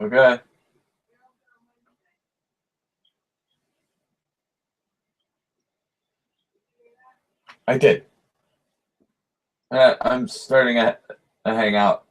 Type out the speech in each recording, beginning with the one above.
Okay. I did. I'm starting a hangout.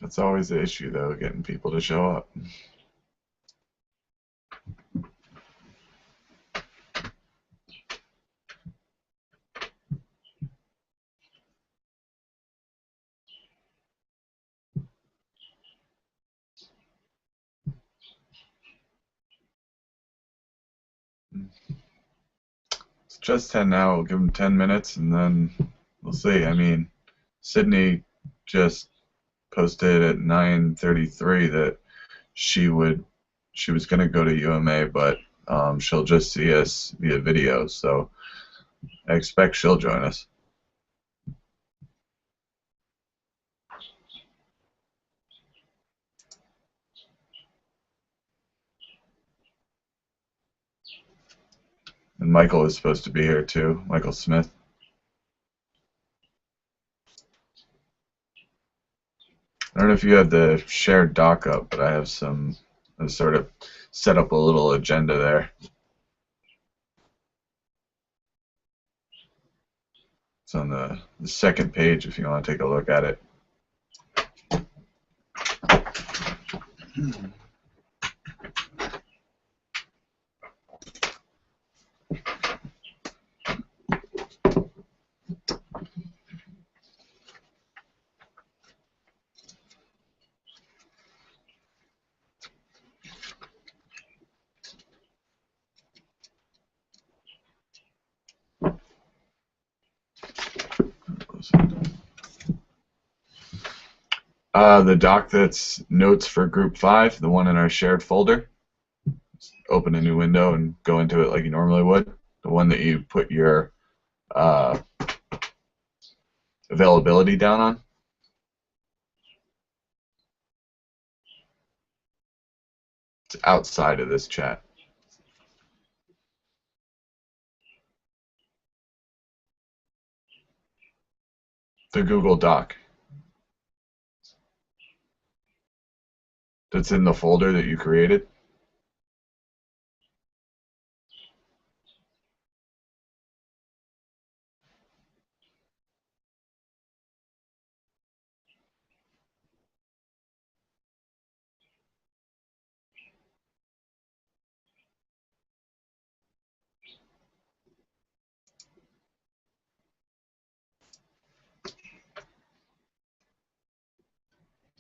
That's always the issue, though, getting people to show up. It's just 10 now. We'll give them 10 minutes, and then we'll see. I mean, Sydney just posted at 9:33 that she was gonna go to UMA, but she'll just see us via video, so I expect she'll join us. And Michael is supposed to be here too, Michael Smith. I don't know if you have the shared doc up, but I have some sort of set up a little agenda there. It's on the second page if you want to take a look at it. The doc that's notes for Group 5, the one in our shared folder. Open a new window and go into it like you normally would. The one that you put your availability down on. It's outside of this chat. The Google Doc. That's in the folder that you created.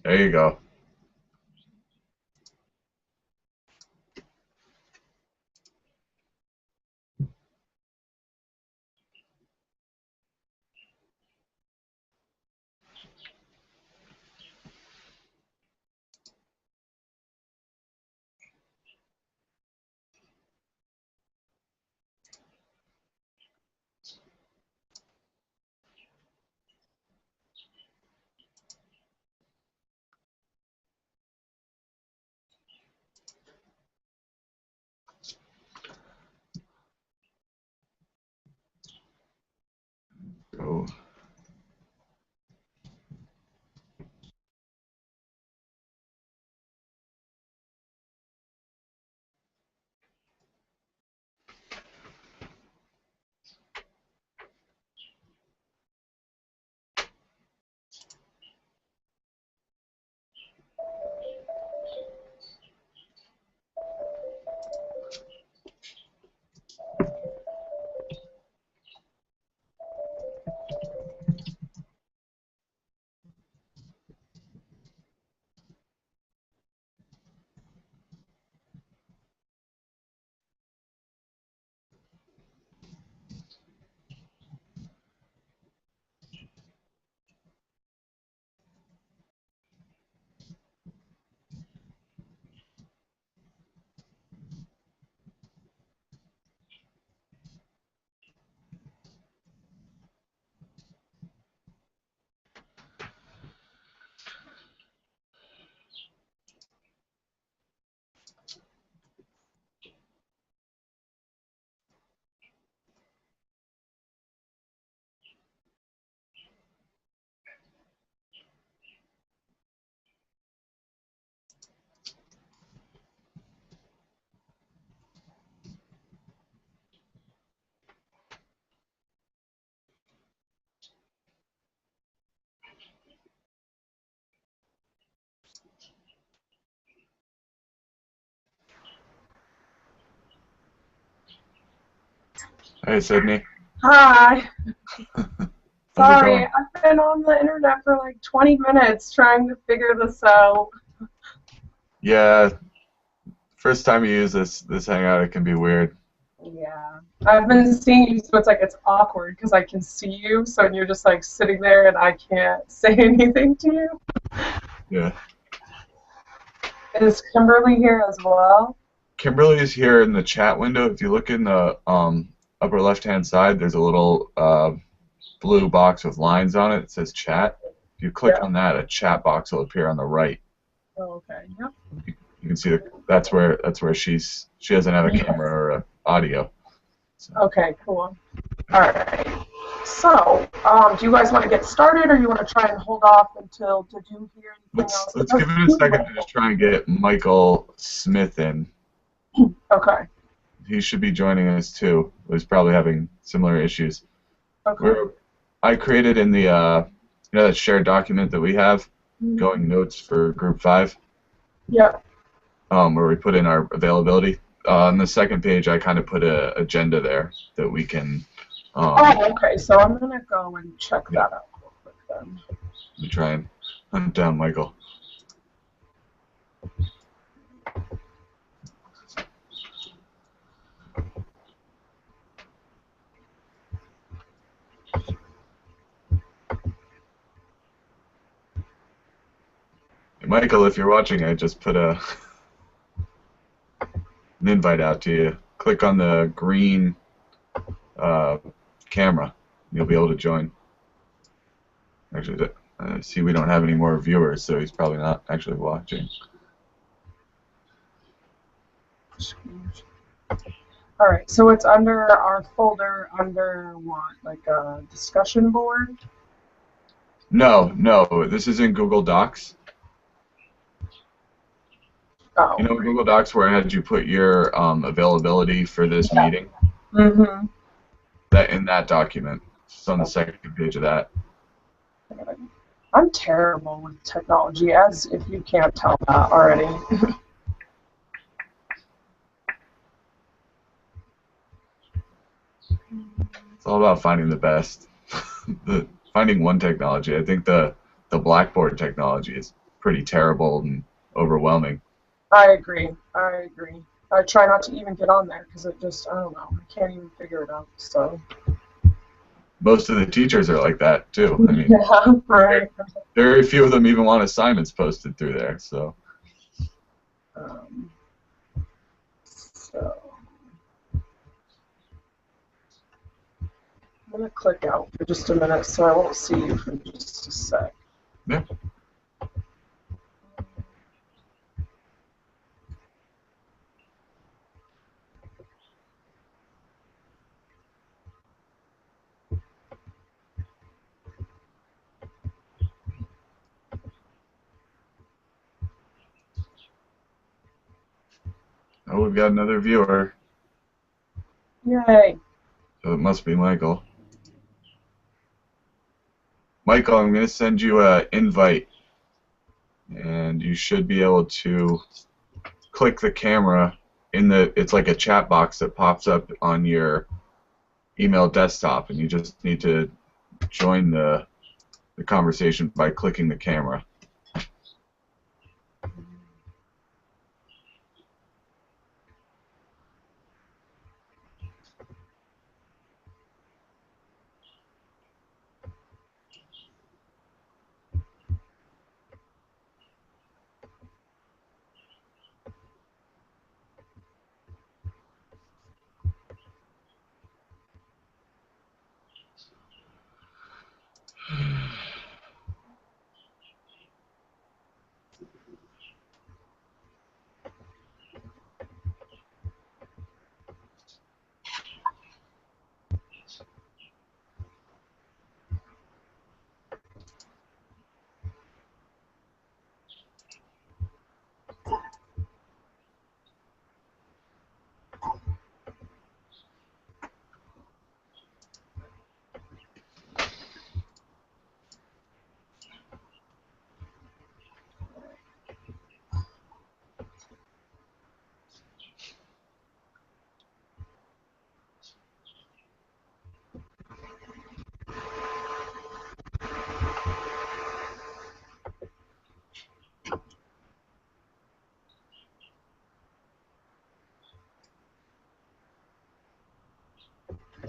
There you go. Go. Hey, Sydney. Hi. How's it Sorry, going? I've been on the internet for like 20 minutes trying to figure this out. Yeah, first time you use this Hangout, it can be weird. Yeah. I've been seeing you, so it's awkward because I can see you, so you're just like sitting there and I can't say anything to you. Yeah. Is Kimberly here as well? Kimberly is here in the chat window. If you look in the upper left-hand side, there's a little blue box with lines on it. It says chat. If you click Yeah. on that, a chat box will appear on the right. Oh, okay. Yep. You can see that's where she doesn't have a camera or audio. So. Okay, cool. All right. So, do you guys want to get started, or you want to try and hold off until? Did you hear anything else? Let's give it a second to just try and get Michael Smith in. Okay. He should be joining us too. He's probably having similar issues. Okay. I created in the that shared document that we have, going notes for Group 5. Yeah. Where we put in our availability. On the second page, I kind of put an agenda there that we can. Oh, okay. So I'm gonna go and check that out real quick then. Let me try and hunt down Michael. Hey, Michael, if you're watching, I just put an invite out to you. Click on the green camera. You'll be able to join. Actually, see, we don't have any more viewers, so he's probably not actually watching. All right. So it's under our folder under what, like a discussion board? No, this is in Google Docs. Oh. You know Google Docs where I had you put your availability for this meeting? Mm-hmm. That in that document. It's on the second page of that. I'm terrible with technology, as if you can't tell that already. It's all about finding the best. Finding one technology. I think the Blackboard technology is pretty terrible and overwhelming. I agree. I try not to even get on there because it just, I don't know, I can't even figure it out. So. Most of the teachers are like that too. I mean, yeah, right. Very few of them even want assignments posted through there. So. I'm gonna click out for just a minute, so I won't see you for just a sec. Yeah. Oh, we've got another viewer. Yay. So it must be Michael. Michael, I'm going to send you an invite, and you should be able to click the camera in the. It's like a chat box that pops up on your email desktop, and you just need to join the conversation by clicking the camera.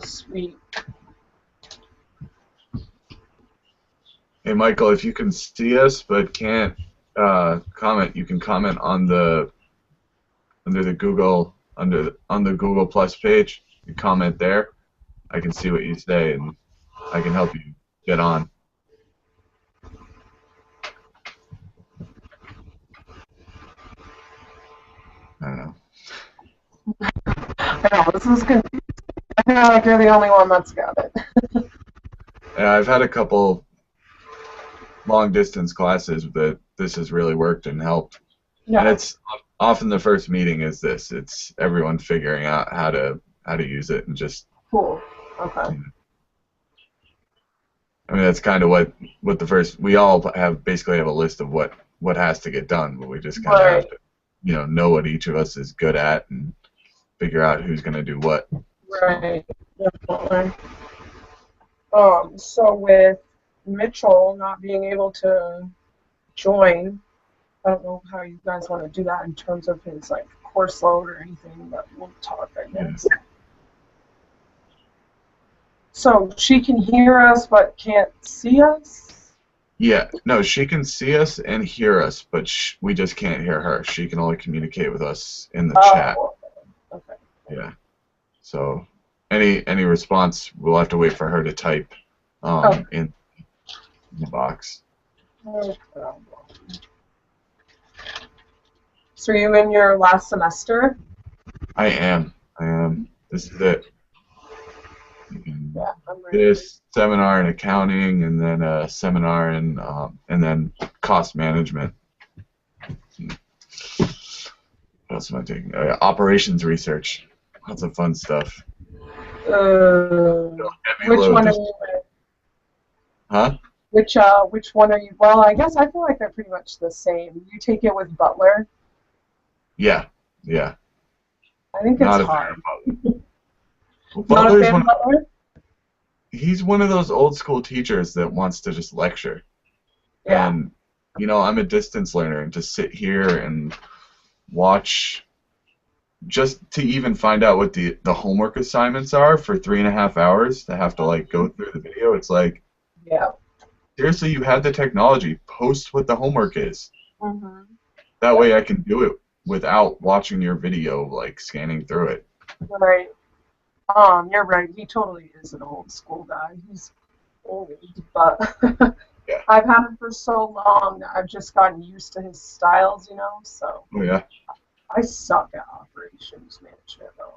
Sweet. Hey, Michael, if you can see us but can't comment, you can comment on the under the Google on the Google Plus page. You comment there. I can see what you say and I can help you get on. I don't know. I know, this is confusing. I feel like you're the only one that's got it. Yeah, I've had a couple long distance classes that this has really worked and helped. Yeah. And it's often the first meeting is this. It's everyone figuring out how to use it and just. Cool. Okay. You know, I mean, that's kind of what the first. We all basically have a list of what has to get done, but we just kind of have to, know what each of us is good at and figure out who's going to do what. Right. Definitely. So with Mitchell not being able to join, I don't know how you guys want to do that in terms of his like course load or anything, but we'll talk, I guess. Yeah. So she can hear us but can't see us? Yeah, no, she can see us and hear us, but we just can't hear her. She can only communicate with us in the chat. Okay. Yeah. So any response, we'll have to wait for her to type in the box. No problem. So are you in your last semester? I am. This is it. Yeah, I'm ready. This seminar in accounting, and then a seminar in, and then cost management. What else am I taking? Operations research. Lots of fun stuff. Which one are you in? Huh? Which one are you? Well, I guess I feel like they're pretty much the same. You take it with Butler. Yeah. I think it's hard. Butler's Butler? He's one of those old school teachers that wants to just lecture. Yeah. And, I'm a distance learner, and to sit here and watch, just to even find out what the homework assignments are for 3.5 hours to have to, like, go through the video, it's like, yeah. Seriously, you have the technology. Post what the homework is. Mm-hmm. That way I can do it without watching your video, like, scanning through it. Right. You're right. He totally is an old school guy. He's old, but Yeah. I've had him for so long that I've just gotten used to his styles, so. Oh, yeah? I suck at operations management, though.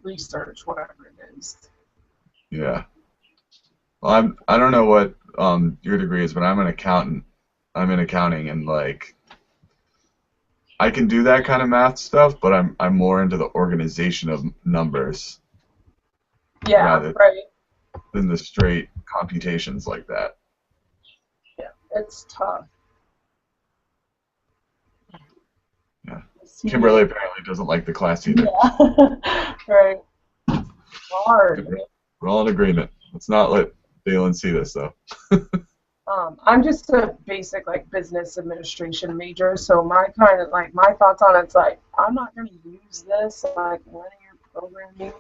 Research, whatever it is. Yeah. Well, I don't know what your degree is, but I'm an accountant. I'm in accounting, and, like, I can do that kind of math stuff, but I'm more into the organization of numbers. Yeah, rather right. than the straight computations like that. Yeah, it's tough. Yeah. Kimberly apparently doesn't like the class either. Yeah. Right. Hard. We're all in agreement. Let's not let Dalen see this, though. I'm just a basic business administration major, so my thoughts on it's like I'm not going to use this linear programming.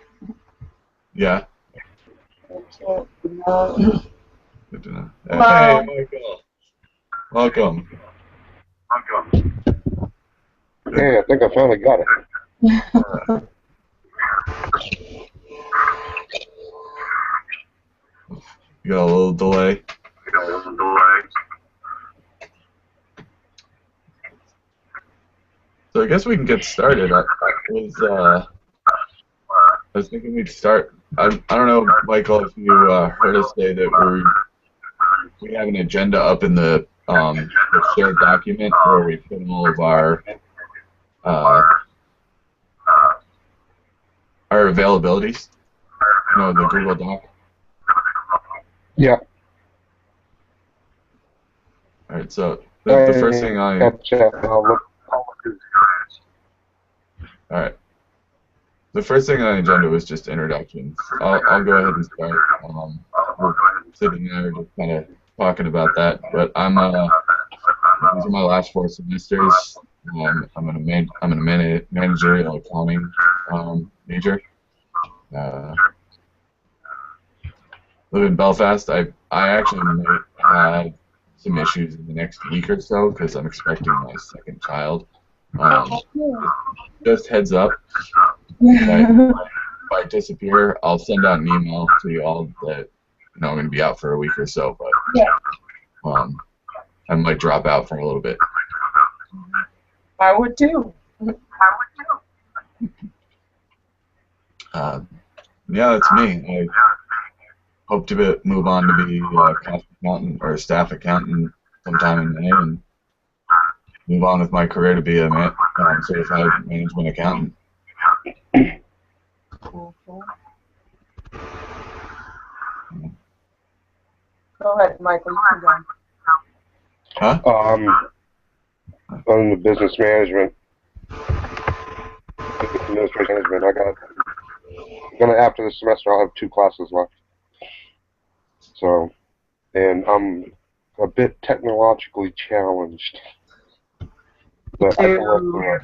Yeah. I can't do that. Good to know. Hello. Hey, Michael. Welcome. Hey, I think I finally got it. You got a little delay. So I guess we can get started. I was thinking we'd start. I don't know, Michael, if you heard us say that we have an agenda up in the shared document where we put all of our availabilities. The Google Doc. Yeah. All right. So the first thing I. I'll look. All right. The first thing on the agenda was just introductions. I'll go ahead and start. Sitting there just kind of talking about that, but these are my last 4 semesters. I'm in a managerial accounting major. Live in Belfast. I actually might have some issues in the next week or so because I'm expecting my second child. Um, just heads up, if I disappear, I'll send out an email to you all that I'm going to be out for a week or so, but I might drop out for a little bit. I would too. Yeah, that's me. I hope to move on to be a cost accountant or a staff accountant sometime in May, and move on with my career to be a certified management accountant. Cool. Go ahead, Michael. You can go. Huh? On the business management, administration management, after the semester, I'll have 2 classes left. So, and I'm a bit technologically challenged, but I can work through it.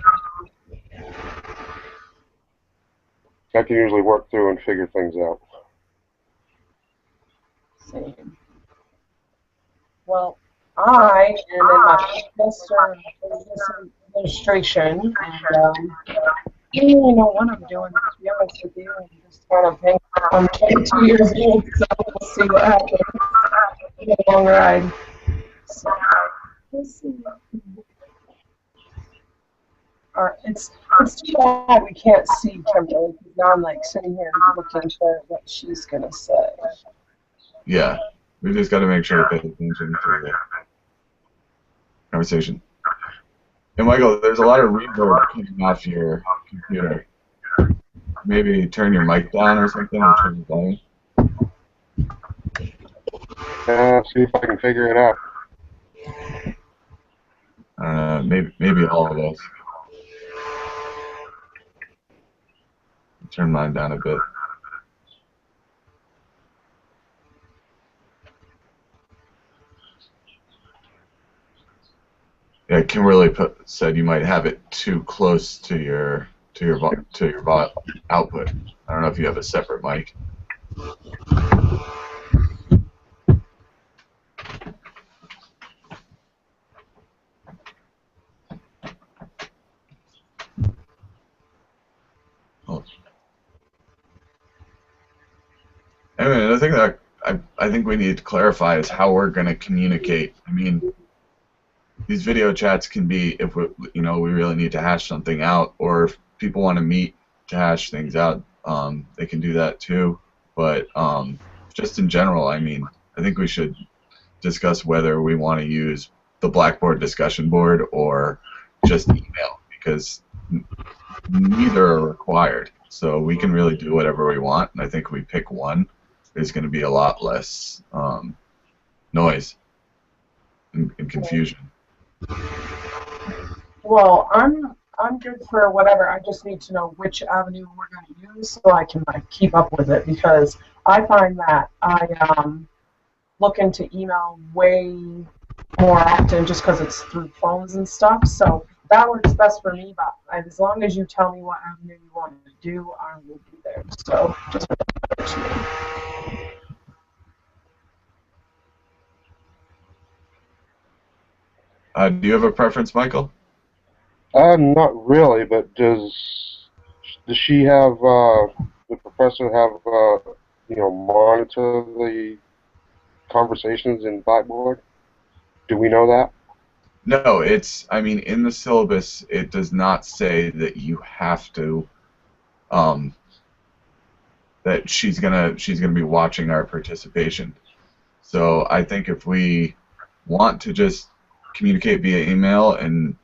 I can usually work through and figure things out. Same. Well, I am in my semester in business administration, and I don't really know what I'm doing, to be honest with you. I'm just kind of hanging out. I'm 22 years old, so we'll see what happens. It's a long ride. So, we'll see. It's too bad we can't see Kimberly, because now I'm like sitting here looking for what she's going to say. Yeah, we just got to make sure to pay attention to the conversation. And Michael, there's a lot of reverb coming off your computer. Maybe turn your mic down or something, or turn the volume. See if I can figure it out. Maybe all of us. Turn mine down a bit. Yeah, Kimberly said you might have it too close to your output. I don't know if you have a separate mic. Oh. Anyway, another thing that I think we need to clarify is how we're going to communicate. I mean, these video chats can be if we really need to hash something out, or if people want to meet to hash things out, they can do that too. But just in general, I mean, I think we should discuss whether we want to use the Blackboard discussion board or just email, because neither are required. So we can really do whatever we want, and I think if we pick one, there's going to be a lot less noise and confusion. Well, I'm good for whatever. I just need to know which avenue we're going to use so I can like keep up with it, because I find that I look into email way more often just because it's through phones and stuff. So that works best for me. But as long as you tell me what avenue you want to do, I will be there. So just to me. Do you have a preference, Michael? Not really, but does she have, the professor have, monitor the conversations in Blackboard? Do we know that? No, I mean, in the syllabus, it does not say that you have to, that she's gonna be watching our participation. So I think if we want to just communicate via email and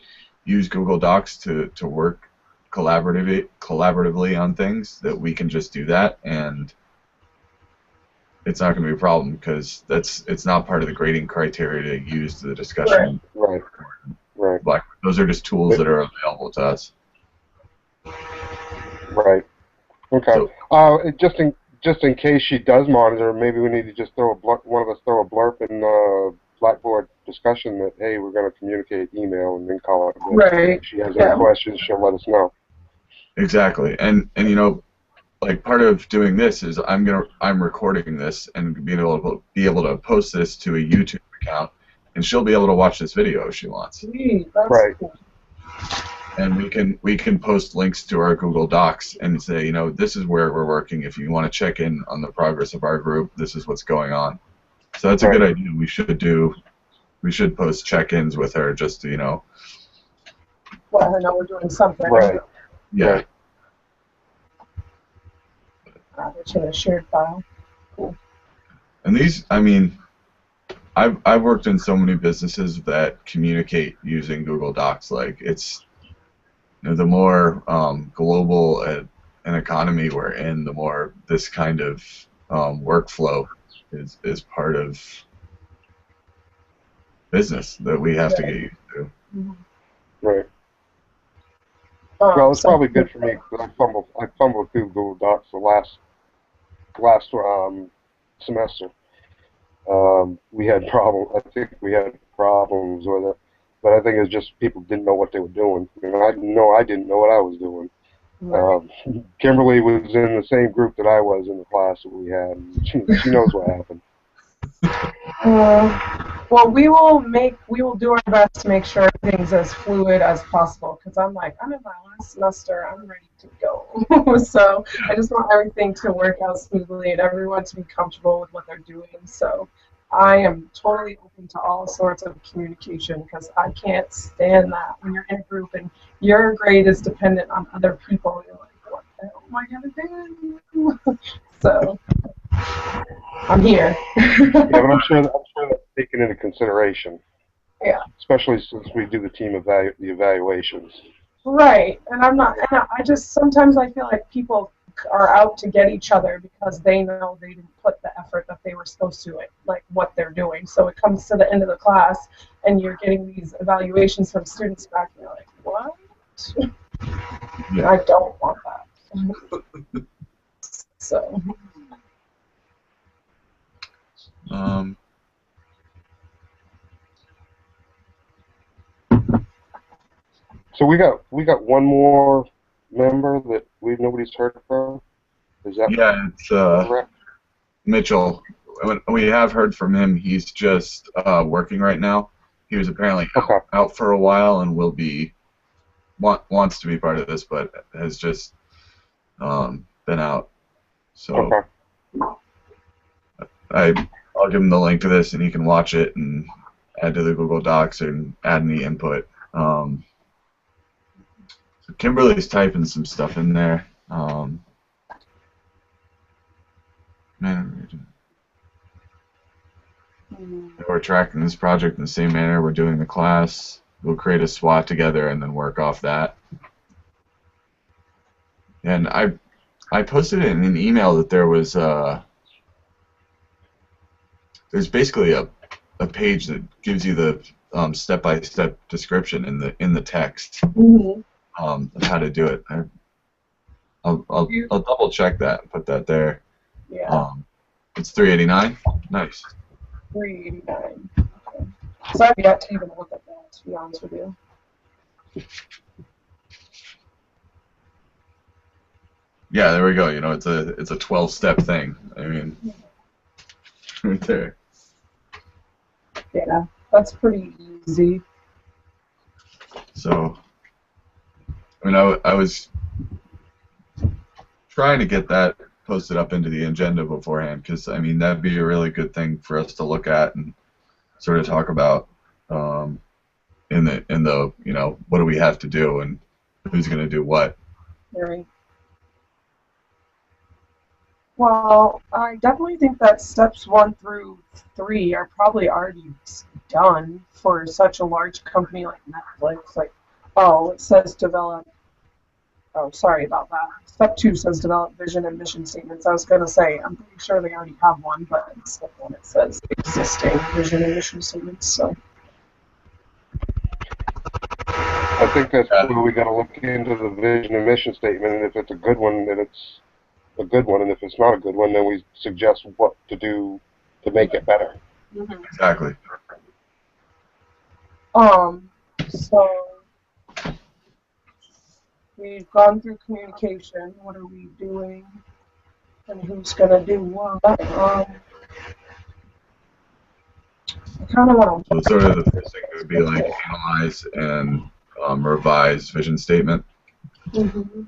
use Google Docs to work collaboratively on things, that we can just do that, and it's not going to be a problem, because it's not part of the grading criteria to use the discussion. Right. Those are just tools that are available to us. Right. Okay. So, just in case she does monitor, maybe we need to just one of us throw a blurb in Blackboard discussion that, hey, we're going to communicate email, and then call it. Right. If she has any questions, she'll let us know. Exactly, and like part of doing this is I'm recording this and being able to post this to a YouTube account, and she'll be able to watch this video if she wants. Sweet, that's Right. cool. And we can post links to our Google Docs and say, you know, this is where we're working. If you want to check in on the progress of our group, this is what's going on. So that's a good idea. We should post check-ins with her just to, you know. Let her know we're doing something. Right. Yeah. Right. It's in a shared file. Cool. And these, I mean, I've worked in so many businesses that communicate using Google Docs. Like it's, you know, the more global an economy we're in, the more this kind of workflow is part of business that we have to get used to. Mm-hmm. Right. Well, it's probably good for me because I fumbled through Google Docs the last semester. We had problems. I think we had problems with it, but I think it was just people didn't know what they were doing, and I didn't know what I was doing. Right. Kimberly was in the same group that I was in the class that we had. And she knows what happened. Well, we will do our best to make sure everything's as fluid as possible. Because I'm in my last semester, I'm ready to go. So I just want everything to work out smoothly and everyone to be comfortable with what they're doing. So I am totally open to all sorts of communication because I can't stand that when you're in a group and your grade is dependent on other people. You're like, what the hell am I gonna do? So I'm here. Yeah, but I'm sure that's taken into consideration. Yeah. Especially since we do the evaluations. Right, and I just sometimes I feel like people are out to get each other because they know they didn't put the effort that they were supposed to, like what they're doing. So it comes to the end of the class, and you're getting these evaluations from students back, and you're like, what? Yeah. I don't want that. So. So we got one more member that nobody's heard from. Is that it's correct? Mitchell. We have heard from him. He's just working right now. He was apparently out for a while and wants to be part of this, but has just been out. So I'll give him the link to this, and he can watch it and add to the Google Docs and add any input. So Kimberly's typing some stuff in there. We're tracking this project in the same manner we're doing the class. We'll create a SWOT together and then work off that. And I posted in an email that there was there's basically a page that gives you the step-by-step description in the text of how to do it. I'll double check that and put that there. Yeah. It's $3.89. Nice. $3.89. Okay. So I've yet to even look at that, to be honest with you. Yeah, there we go. You know, it's a 12-step thing. I mean, right there. Yeah, that's pretty easy. So, I mean, I was trying to get that posted up into the agenda beforehand because, I mean, that'd be a really good thing for us to look at and sort of talk about in the you know, what do we have to do and who's going to do what. Right. Well, I definitely think that steps 1 through 3 are probably already done for such a large company like Netflix. Like, oh, it says develop. Oh, sorry about that. Step 2 says develop vision and mission statements. I was going to say, I'm pretty sure they already have one, but in step 1 it says existing vision and mission statements. So. I think that's where we got to look into the vision and mission statement, and if it's a good one, then it's a good one, and if it's not a good one, then we suggest what to do to make it better. Exactly. So we've gone through communication. What are we doing? And who's gonna do what? kind of want So sort of the first thing would be like analyze and revise vision statement. to. Hmm.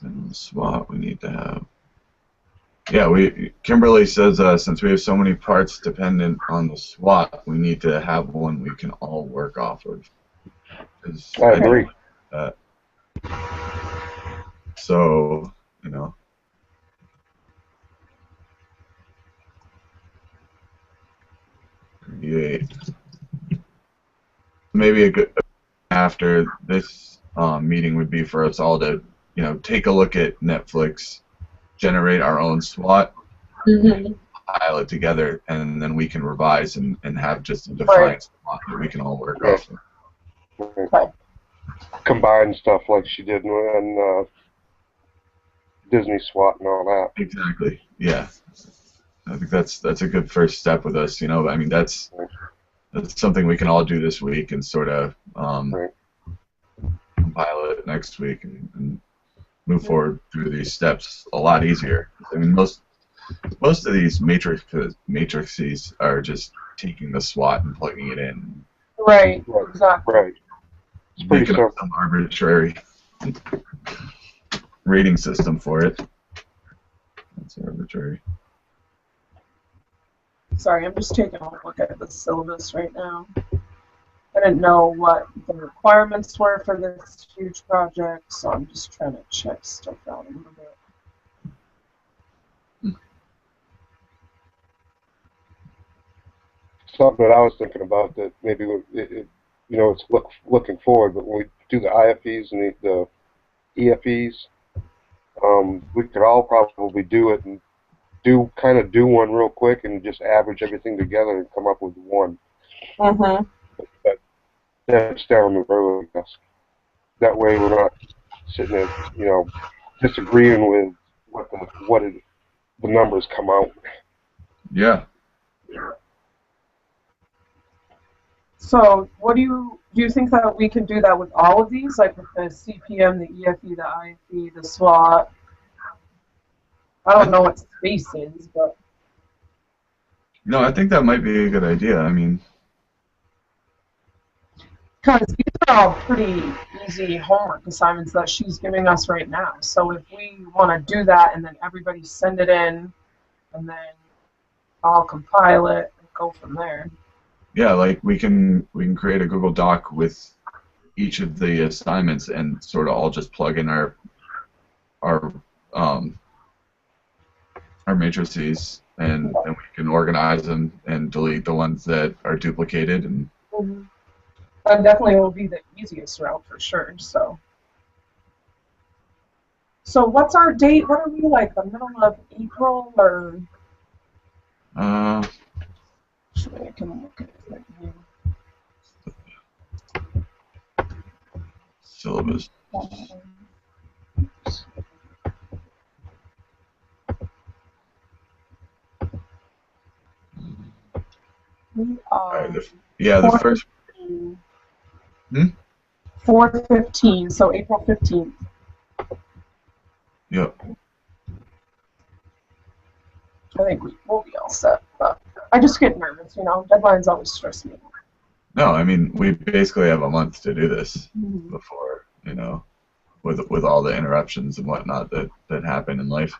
And SWOT we need to have. Yeah, Kimberly says since we have so many parts dependent on the SWOT, we need to have one we can all work off of. I agree. Uh, so, you know. Maybe a good after this meeting would be for us all to, you know, take a look at Netflix, generate our own SWOT, Hmm. pile it together, and then we can revise and have just a defined SWOT that we can all work off of. Okay. Combine stuff like she did in Disney SWAT and all that. Exactly. Yeah. I think that's a good first step with us. You know, I mean that's something we can all do this week and sort of Right. compile it next week and move forward through these steps a lot easier. I mean, most of these matrices are just taking the SWOT and plugging it in, Right. Right. Exactly. Right. It's pretty making up simple. some arbitrary rating system for it. That's arbitrary. Sorry, I'm just taking a look at the syllabus right now. I didn't know what the requirements were for this huge project, so I'm just trying to check stuff out a little bit. Something that I was thinking about that maybe you know, it's looking forward, but when we do the IFEs and the EFEs, we could all probably do it and do one real quick and just average everything together and come up with one. Mm-hmm. But that's down the road, I guess. That way we're not sitting there, you know, disagreeing with the numbers come out. Yeah. So, what do you think that we can do that with all of these, like with the CPM, the EFE, the IFE, the SWOT? I don't know what space is, but No, I think that might be a good idea. I mean, because these are all pretty easy homework assignments that she's giving us right now. So if we want to do that and then everybody send it in, and then I'll compile it and go from there. yeah, like we can create a Google Doc with each of the assignments and sort of all just plug in our matrices, and then we can organize them and delete the ones that are duplicated. And Mm-hmm. That definitely will be the easiest route for sure. So what's our date? What are we like? The middle of April or? Actually, I can look at it right here. syllabus. We Alright, are the first. 4/15, so April 15th. Yep. I think we'll be all set. But I just get nervous, you know. Deadlines always stress me out. No, I mean we basically have a month to do this Mhm. before, you know, with all the interruptions and whatnot that happen in life.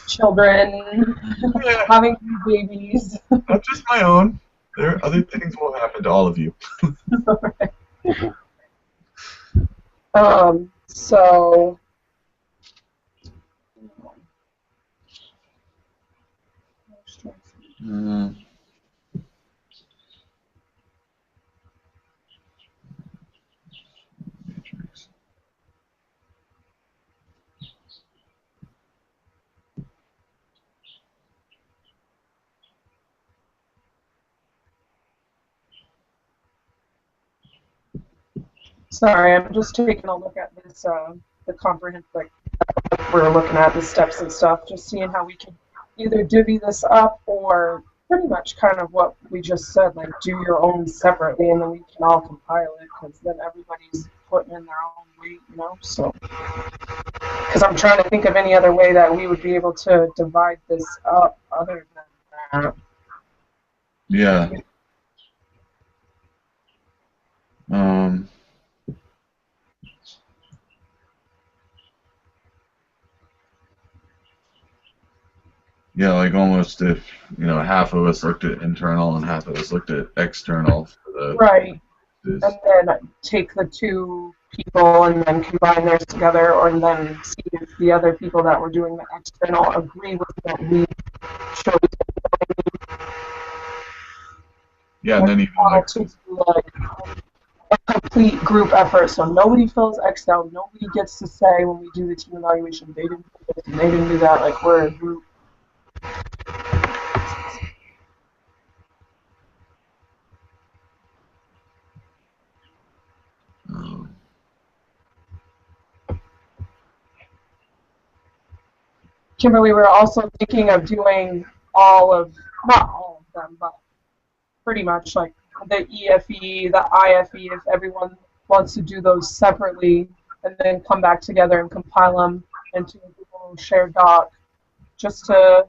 Children, Yeah, having babies. not just my own. There are other things will happen to all of you. So Matrix. sorry, I'm just taking a look at this, the comprehensive, like we're looking at the steps and stuff, just seeing how we can either divvy this up or pretty much kind of what we just said, like do your own separately and then we can all compile it because then everybody's putting in their own weight, you know, so. Because I'm trying to think of any other way that we would be able to divide this up other than that. Yeah. Um, yeah, like almost if, you know, half of us looked at internal and half of us looked at external for the Right. this. And then take the two people and then combine theirs together, or then see if the other people that were doing the external agree with what we chose. Yeah, and then even like To do like a complete group effort, so nobody fills X down, nobody gets to say when we do the team evaluation, they didn't do this and they didn't do that, like we're a group. um, Kimberly, we're also thinking of doing all of, not all of them, but pretty much like the EFE, the IFE, if everyone wants to do those separately and then come back together and compile them into a Google shared doc just to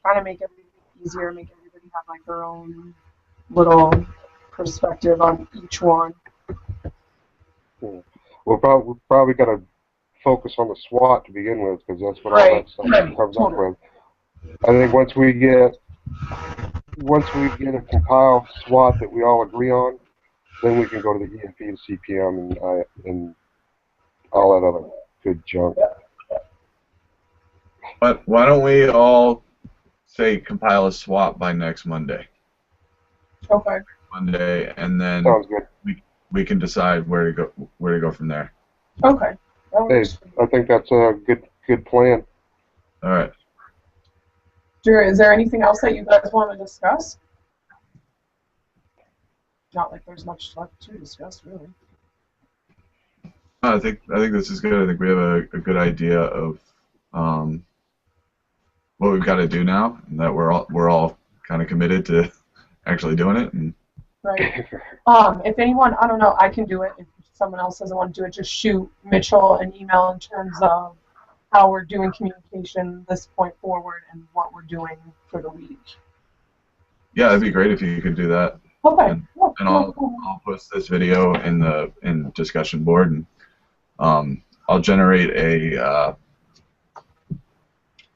kind of make everything easier, make everybody have like their own little perspective on each one. We're probably got to focus on the SWOT to begin with, because that's what all that stuff comes up with. I think once we get a compiled SWOT that we all agree on, then we can go to the EFE and CPM and all that other good junk. but why don't we all say compile a SWOT by next Monday? Okay. Monday, and then Sounds good. we can decide where to go from there. Okay. Hey, I think that's a good plan. All right. Drew, is there anything else that you guys want to discuss? Not like there's much left to discuss, really. I think this is good. I think we have a good idea of what we've got to do now, and that we're all kind of committed to actually doing it. And Right. If anyone, I don't know, I can do it. If someone else doesn't want to do it, just shoot Mitchell an email in terms of how we're doing communication this point forward and what we're doing for the week. yeah, it'd be great if you could do that. Okay. And I'll post this video in the discussion board, and I'll generate a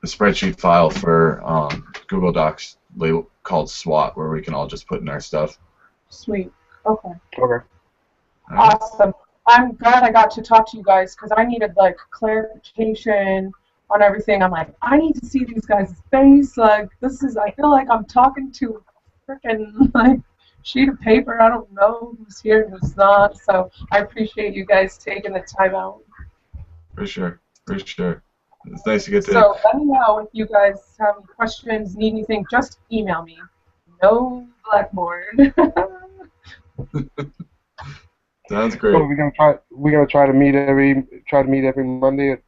spreadsheet file for Google Docs label called SWOT, where we can all just put in our stuff. Sweet. Okay. Okay. Awesome. I'm glad I got to talk to you guys because I needed like clarification on everything. I'm like, I need to see these guys' face. Like, I feel like I'm talking to a freaking like sheet of paper. I don't know who's here and who's not. So I appreciate you guys taking the time out. For sure. It's nice to get to. So let me know if you guys have any questions, need anything. Just email me. No Blackboard. Sounds great. So we're gonna try to meet every Monday at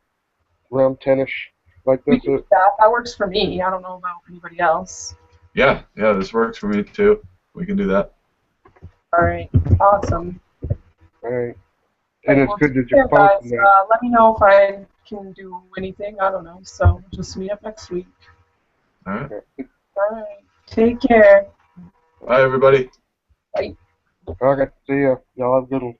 around 10ish, like this. That works for me. I don't know about anybody else. Yeah, this works for me too. We can do that. All right, awesome. All right. And it's good that you're you're posting that. let me know if I can do anything. I don't know. So just meet up next week. All right. All right. Take care. Bye, everybody. Bye. Okay. See ya. Y'all have a good one.